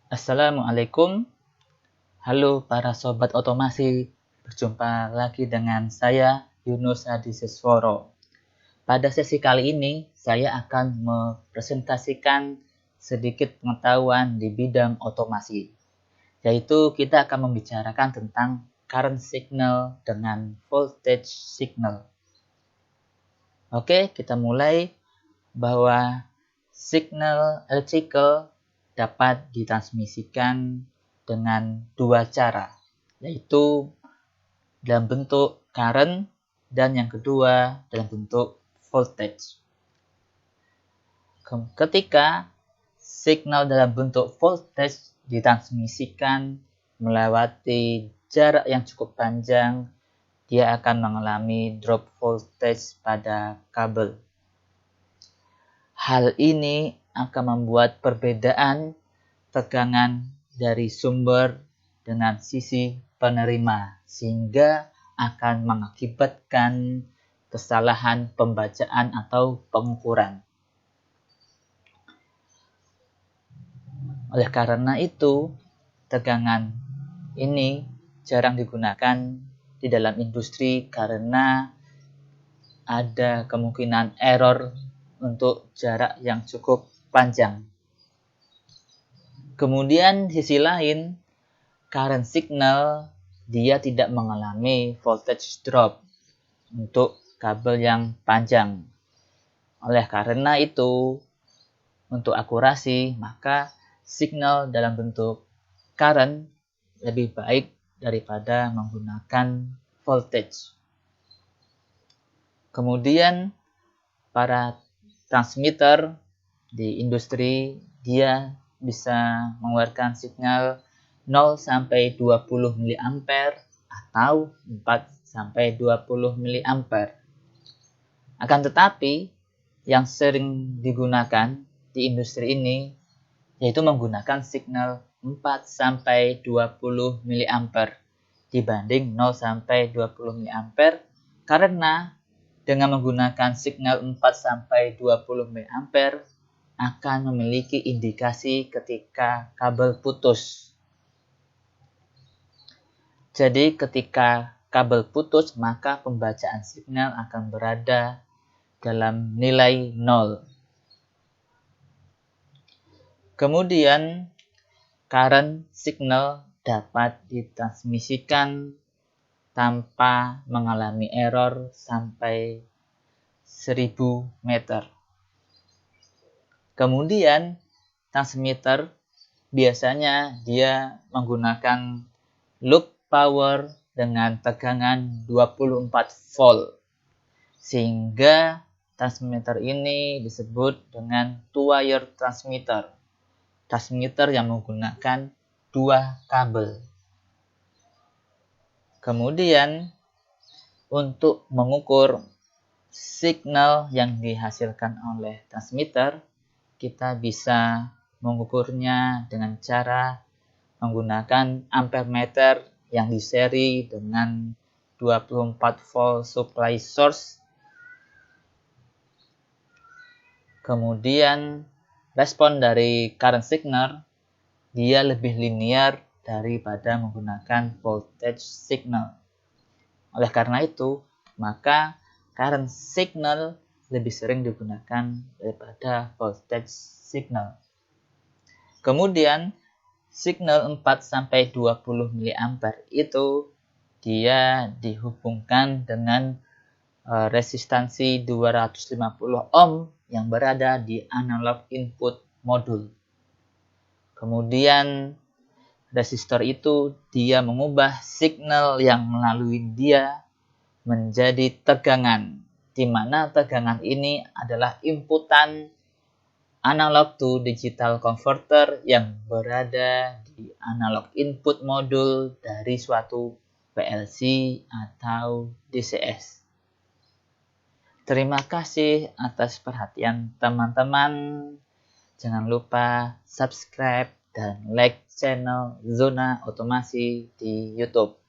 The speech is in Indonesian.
Assalamualaikum, halo para sobat otomasi, berjumpa lagi dengan saya Yunus Hadi Sisworo. Pada sesi kali ini, saya akan mempresentasikan sedikit pengetahuan di bidang otomasi, yaitu kita akan membicarakan tentang current signal dengan voltage signal. Oke, kita mulai bahwa signal electrical dapat ditransmisikan dengan dua cara, yaitu dalam bentuk current dan yang kedua dalam bentuk voltage. Ketika signal dalam bentuk voltage ditransmisikan melewati jarak yang cukup panjang, dia akan mengalami drop voltage pada kabel. Hal ini akan membuat perbedaan tegangan dari sumber dengan sisi penerima, sehingga akan mengakibatkan kesalahan pembacaan atau pengukuran. Oleh karena itu, tegangan ini jarang digunakan di dalam industri karena ada kemungkinan error untuk jarak yang cukup panjang. Kemudian sisi lain, current signal dia tidak mengalami voltage drop untuk kabel yang panjang. Oleh karena itu, untuk akurasi, maka signal dalam bentuk current lebih baik daripada menggunakan voltage. Kemudian para transmitter di industri dia bisa mengeluarkan signal 0 sampai 20 mA atau 4 sampai 20 mA. Akan tetapi yang sering digunakan di industri ini yaitu menggunakan signal 4 sampai 20 mA dibanding 0 sampai 20 mA karena dengan menggunakan signal 4 sampai 20 mA akan memiliki indikasi ketika kabel putus. Jadi ketika kabel putus, maka pembacaan signal akan berada dalam nilai 0. Kemudian current signal dapat ditransmisikan tanpa mengalami error sampai 1000 meter. Kemudian transmitter biasanya dia menggunakan loop power dengan tegangan 24 volt. Sehingga transmitter ini disebut dengan two-wire transmitter. Transmitter yang menggunakan dua kabel. Kemudian untuk mengukur signal yang dihasilkan oleh transmitter, kita bisa mengukurnya dengan cara menggunakan ampermeter yang diseri dengan 24 volt supply source. Kemudian respon dari current signal dia lebih linear daripada menggunakan voltage signal. Oleh karena itu, maka current signal lebih sering digunakan daripada voltage signal. Kemudian signal 4 sampai 20 mA itu dia dihubungkan dengan resistansi 250 ohm yang berada di analog input modul. Kemudian resistor itu dia mengubah signal yang melalui dia menjadi tegangan, di mana tegangan ini adalah inputan analog to digital converter yang berada di analog input modul dari suatu PLC atau DCS. Terima kasih atas perhatian teman-teman. Jangan lupa subscribe dan like channel Zona Otomasi di YouTube.